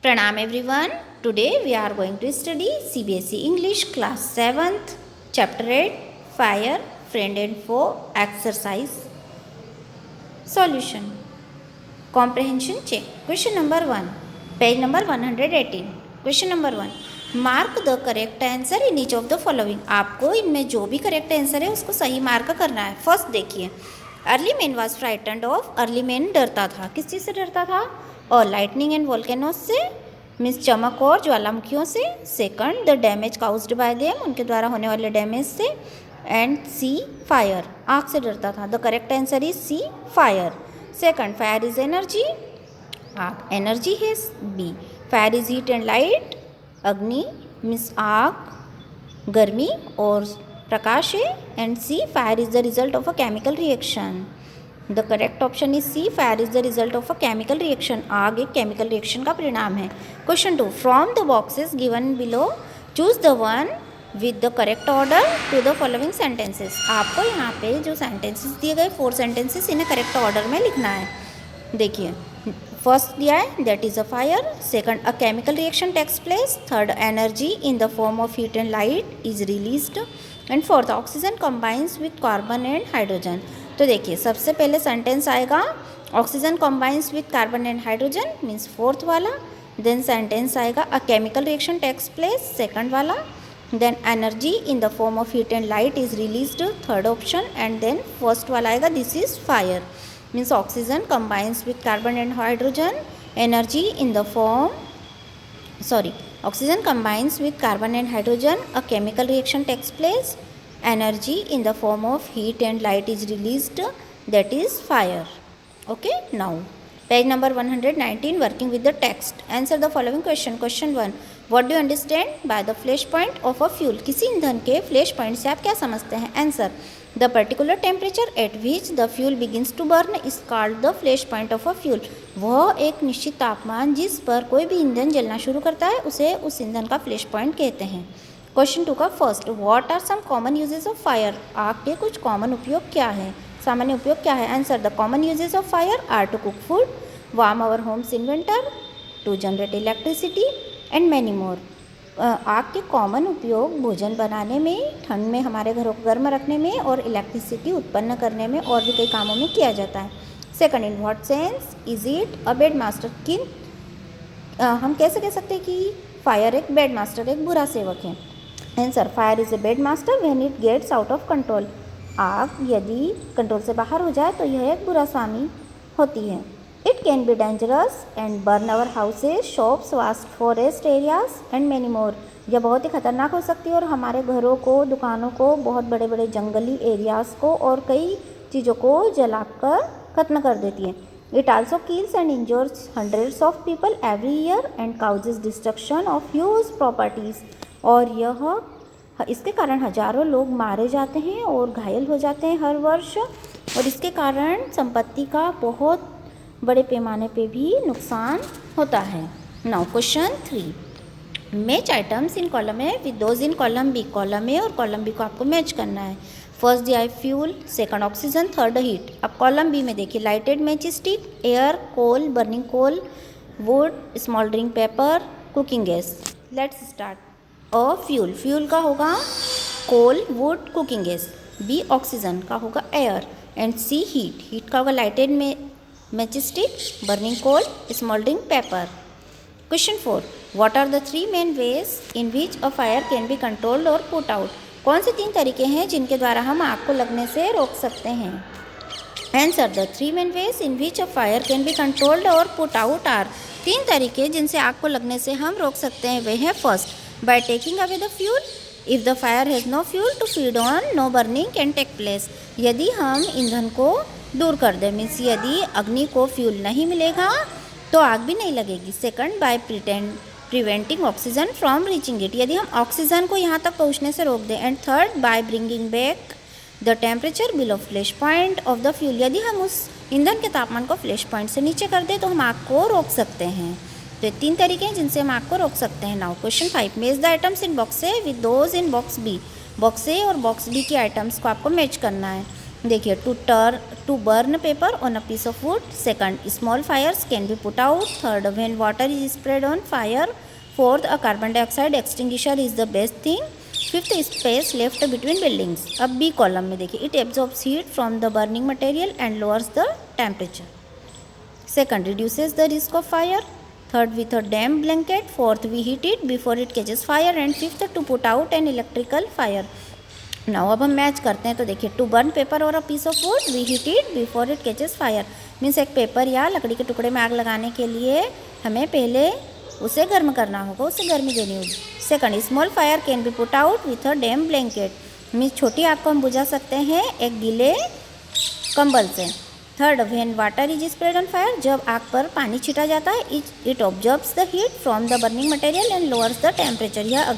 Pranam everyone. Today we are going to study CBSE English class 7th chapter 8 Fire Friend and Foe exercise solution comprehension check. Question number 1, page number 118. Question number 1, mark the correct answer in each of the following. आपको इनमें जो भी correct answer है उसको सही mark करना है. First देखिए, early man was frightened of. Early man डरता था. किस चीज़ से डरता था? और लाइटनिंग एंड वोल्केनोस से, मीन्स चमक और ज्वालामुखियों से. Second, the damage caused by them, उनके द्वारा होने वाले डैमेज से. एंड सी, फायर, आग से डरता था. The correct answer is C, fire. Second, fire is energy, आग एनर्जी है. B, fire is heat and light, अग्नि मीन्स आग, गर्मी और प्रकाश है. And C, fire is the result of a chemical reaction. The correct option is C, fire is the result of a chemical reaction. आग एक chemical reaction का परिणाम है. Question 2, from the boxes given below choose the one with the correct order to the following sentences. आपको यहाँ पे जो sentences दिए गए 4 सेंटेंसेस, इन्हें करेक्ट ऑर्डर में लिखना है. देखिए, फर्स्ट दिया है that is a fire. Second, a chemical reaction takes place. Third, energy in the form of heat and light is released. And fourth, oxygen combines with carbon and hydrogen. तो देखिए, सबसे पहले सेंटेंस आएगा oxygen combines with carbon and hydrogen, means fourth वाला. Then sentence आएगा a chemical reaction takes place, second वाला. Then energy in the form of heat and light is released, third option. And then first वाला आएगा this is fire, means oxygen combines with carbon and hydrogen. Energy in the form, oxygen combines with carbon and hydrogen, a chemical reaction takes place. Energy in the form of heat and light is released, that is fire. Okay, now page number 119, working with the text. Answer the following question. Question 1, what do you understand by the flash point of a fuel? किसी ईंधन के flash point से आप क्या समझते हैं? Answer, the particular temperature at which the fuel begins to burn is called the flash point of a fuel. वह एक निश्चित तापमान जिस पर कोई भी ईंधन जलना शुरू करता है उसे उस ईंधन का फ्लैश पॉइंट कहते हैं. क्वेश्चन 2 का first, what are some common uses of fire? आग के कुछ कॉमन उपयोग क्या है, सामान्य उपयोग क्या है? Answer, the common uses of fire are to cook food, warm our homes in winter, to generate electricity and many more. आग के कॉमन उपयोग भोजन बनाने में, ठंड में हमारे घरों को गर्म रखने में और इलेक्ट्रिसिटी उत्पन्न करने में और भी कई कामों में किया जाता है. Second, in what sense is it a bed master? हम कैसे कह सकते हैं कि फायर एक बेड मास्टर, एक बुरा सेवक है? Answer, fire is a bad master when it gets out of control. आग यदि कंट्रोल से बाहर हो जाए तो यह एक बुरा स्वामी होती है. It can be dangerous and burn our houses, shops, vast forest areas and many more. यह बहुत ही खतरनाक हो सकती है और हमारे घरों को, दुकानों को, बहुत बड़े बड़े जंगली एरियाज़ को और कई चीज़ों को जलाकर ख़त्म कर देती है. It also kills and injures hundreds of people every year and causes destruction of huge properties. और यह इसके कारण हजारों लोग मारे जाते हैं और घायल हो जाते हैं हर वर्ष, और इसके कारण संपत्ति का बहुत बड़े पैमाने पे भी नुकसान होता है. Now question 3, match items in column A with those in column B. Column A और कॉलम बी को आपको मैच करना है. फर्स्ट दिया है fuel, second oxygen, third heat. अब कॉलम बी में देखिए, lighted match stick, air, coal, burning coal, wood, smouldering paper, cooking gas. Let's start. A fuel, fuel का होगा coal, wood, cooking gas. B oxygen का होगा air. And C heat, heat का होगा lighted में matchstick, burning coal, smouldering paper. Question 4, what are the 3 main ways in which a fire can be controlled और put out? कौन से 3 तरीके हैं जिनके द्वारा हम आग को लगने से रोक सकते हैं? Answer, the 3 main ways in which a fire can be controlled और पुट आउट आर. 3 तरीके जिनसे आग को लगने से हम रोक सकते हैं वे हैं, first, by taking away the fuel. If the fire has no fuel to feed on, no burning can take place. यदि हम ईंधन को दूर कर दें, मीन्स यदि अग्नि को फ्यूल नहीं मिलेगा तो आग भी नहीं लगेगी. Second, by preventing oxygen from reaching it. यदि हम ऑक्सीजन को यहाँ तक पहुँचने से रोक दें. And third, by bringing back the temperature below flash point of the fuel. यदि हम उस ईंधन के तापमान को फ्लैश पॉइंट से नीचे कर दें तो हम आग को रोक सकते हैं. तो ये 3 तरीके हैं जिनसे हम आग को रोक सकते हैं. Now question 5, match the items in box A with those in box B. Box A और बॉक्स बी की आइटम्स को आपको मैच करना है. देखिए, to burn paper on a piece of wood. Second, small fires can be put out. Third, when water is spread on fire. Fourth, a carbon dioxide extinguisher is the best thing. Fifth, space left between buildings. अब B column में देखिए, it absorbs heat from the burning material and lowers the temperature. Second, reduces the risk of fire. Third, with a damp blanket. Fourth, we heat it before it catches fire. And fifth, to put out an electrical fire. Now अब हम match करते हैं. तो देखिए, to burn paper or a piece of wood, we heat it before it catches fire. Means एक paper या लकड़ी के टुकड़े में आग लगाने के लिए हमें पहले उसे गर्म करना होगा, उसे गर्मी देनी होगी. Second, small fire can be put out with a damp blanket. Means छोटी आग को हम बुझा सकते हैं एक गीले कंबल से. Third, when water is spread on fire, जब आग पर पानी छिटा जाता है, it observes the heat from the burning material and lowers the temperature. यह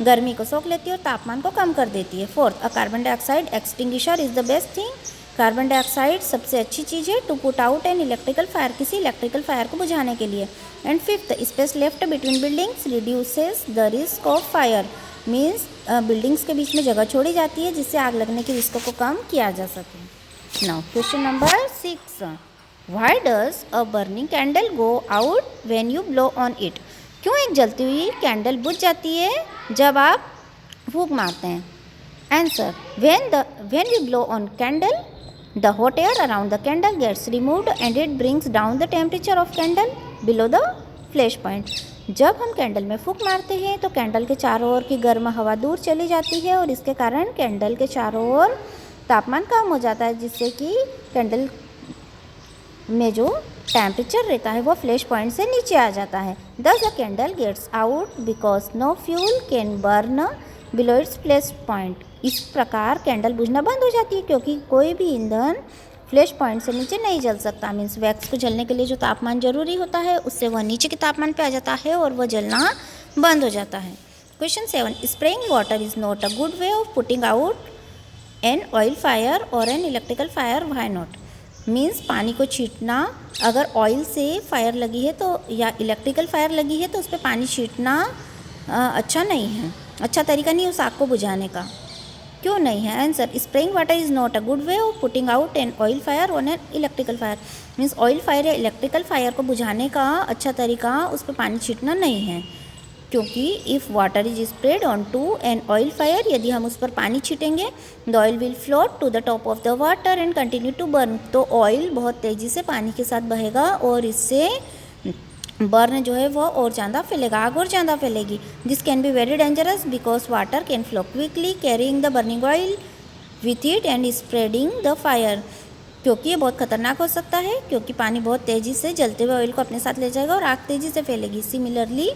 गर्मी को सोख लेती है और तापमान को कम कर देती है. Fourth, a carbon dioxide extinguisher is the best thing. Carbon dioxide सबसे अच्छी चीज़ है to put out an electrical fire, किसी इलेक्ट्रिकल फायर को बुझाने के लिए. And fifth, space left between buildings reduces the risk of fire. Means buildings के बीच में जगह छोड़ी जाती है जिससे आग लगने के रिस्क को कम किया जा सके. Now question number 6. Why does a burning candle go out when you blow on it. क्यों एक जलती हुई कैंडल बुझ जाती है जब आप फूंक मारते हैं. Answer, when we blow on candle, the hot air around the candle gets removed and it brings down the temperature of candle below the flash point. जब हम कैंडल में फूंक मारते हैं तो कैंडल के चारों ओर की गर्म हवा दूर चली जाती है और इसके कारण कैंडल के चारों ओर तापमान कम हो जाता है, जिससे कि कैंडल में जो टेम्परेचर रहता है वो फ्लैश पॉइंट से नीचे आ जाता है. Thus the candle gets out because no fuel can burn below its flash point. इस प्रकार कैंडल बुझना बंद हो जाती है क्योंकि कोई भी ईंधन फ्लैश पॉइंट से नीचे नहीं जल सकता. मीन्स वैक्स को जलने के लिए जो तापमान जरूरी होता है उससे वह नीचे के तापमान पे आ जाता है और वह जलना बंद हो जाता है. Question 7. Spraying water is not a good way of putting out an oil fire और an electrical fire. Why not. Means पानी को छींटना, अगर ऑयल से फायर लगी है तो या इलेक्ट्रिकल फायर लगी है तो उस पर पानी छींटना अच्छा नहीं है, अच्छा तरीका नहीं उस आग को बुझाने का. क्यों नहीं है. Answer, spraying water is not a good way of putting out an oil fire on an electrical fire. Means oil fire या इलेक्ट्रिकल फायर को बुझाने का अच्छा तरीका उस पर पानी छींटना नहीं है, क्योंकि if water is spread on to an oil fire, यदि हम उस पर पानी छीटेंगे, the oil will float to the top of the water and continue to burn. तो ऑयल बहुत तेज़ी से पानी के साथ बहेगा और इससे बर्न जो है वो और ज़्यादा फैलेगा, आग और ज़्यादा फैलेगी. This can be very dangerous because water can flow quickly carrying the burning oil with it and spreading the fire. क्योंकि ये बहुत खतरनाक हो सकता है, क्योंकि पानी बहुत तेज़ी से जलते हुए ऑयल को अपने साथ ले जाएगा और आग तेज़ी से फैलेगी. Similarly,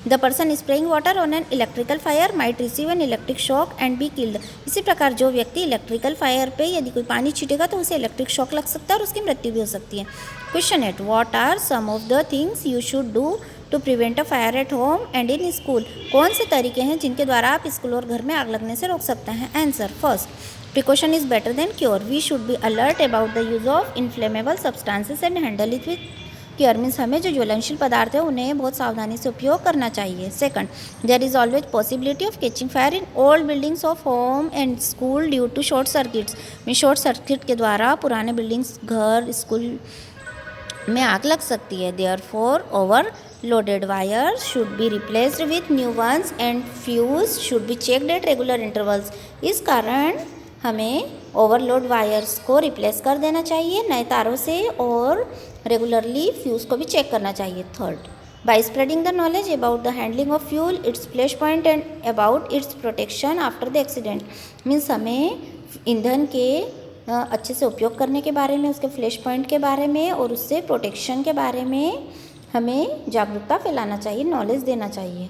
the person spraying water on an electrical fire might receive an electric shock and be killed. इसी प्रकार जो व्यक्ति इलेक्ट्रिकल फायर पे यदि कोई पानी छीटेगा तो उसे इलेक्ट्रिक शॉक लग सकता है और उसकी मृत्यु भी हो सकती है. Question 8. What are some of the things you should do to prevent a fire at home and in school. कौन से तरीके हैं जिनके द्वारा आप स्कूल और घर में आग लगने से रोक सकते हैं. Answer, first, precaution is better than cure. We should be alert about the use of inflammable substances and handle it with care. Means हमें जो ज्वलनशील पदार्थ है उन्हें बहुत सावधानी से उपयोग करना चाहिए. Second, there is always possibility of catching fire in old buildings of home and school due to short circuits. Means short circuit के द्वारा पुराने बिल्डिंग्स, घर, स्कूल में आग लग सकती है. Therefore over loaded wires should be replaced with new ones and fuse should be checked at regular intervals. इस कारण हमें ओवरलोड वायर्स को रिप्लेस कर देना चाहिए नए तारों से और रेगुलरली फ्यूज़ को भी चेक करना चाहिए. Third, by spreading the knowledge about the handling of fuel, its flash point and about its protection after the accident. Means हमें ईंधन के अच्छे से उपयोग करने के बारे में, उसके फ्लैश पॉइंट के बारे में और उससे प्रोटेक्शन के बारे में हमें जागरूकता फैलाना चाहिए, नॉलेज देना चाहिए.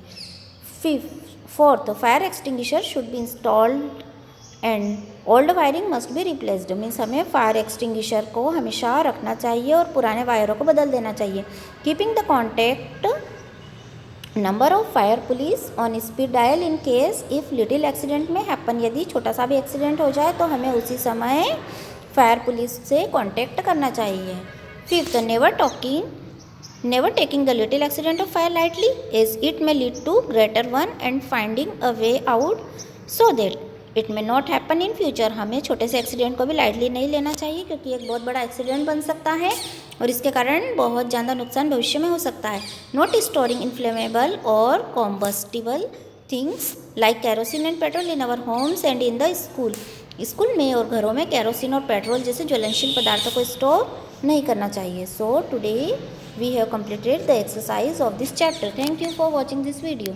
Fourth, fire extinguisher should be installed and old wiring must be replaced. Means हमें फायर एक्सटिंग्विशर को हमेशा रखना चाहिए और पुराने वायरों को बदल देना चाहिए. Keeping the contact number of fire police on speed dial in case if little accident में हैपन. यदि छोटा सा भी एक्सीडेंट हो जाए तो हमें उसी समय फायर पुलिस से कॉन्टैक्ट करना चाहिए. Fifth, never taking the little accident of fire lightly as it may lead to greater one and finding a way out so that it may not happen in future. हमें छोटे से accident को भी lightly नहीं लेना चाहिए, क्योंकि एक बहुत बड़ा एक्सीडेंट बन सकता है और इसके कारण बहुत ज़्यादा नुकसान भविष्य में हो सकता है। नॉट स्टोरिंग इन्फ्लेमेबल और combustible things like kerosene and petrol in our homes and in the school. School में और घरों में कैरोसिन और पेट्रोल जैसे ज्वलनशील पदार्थों को स्टोर नहीं करना चाहिए। So today we have completed the exercise of this chapter. Thank you for watching this video.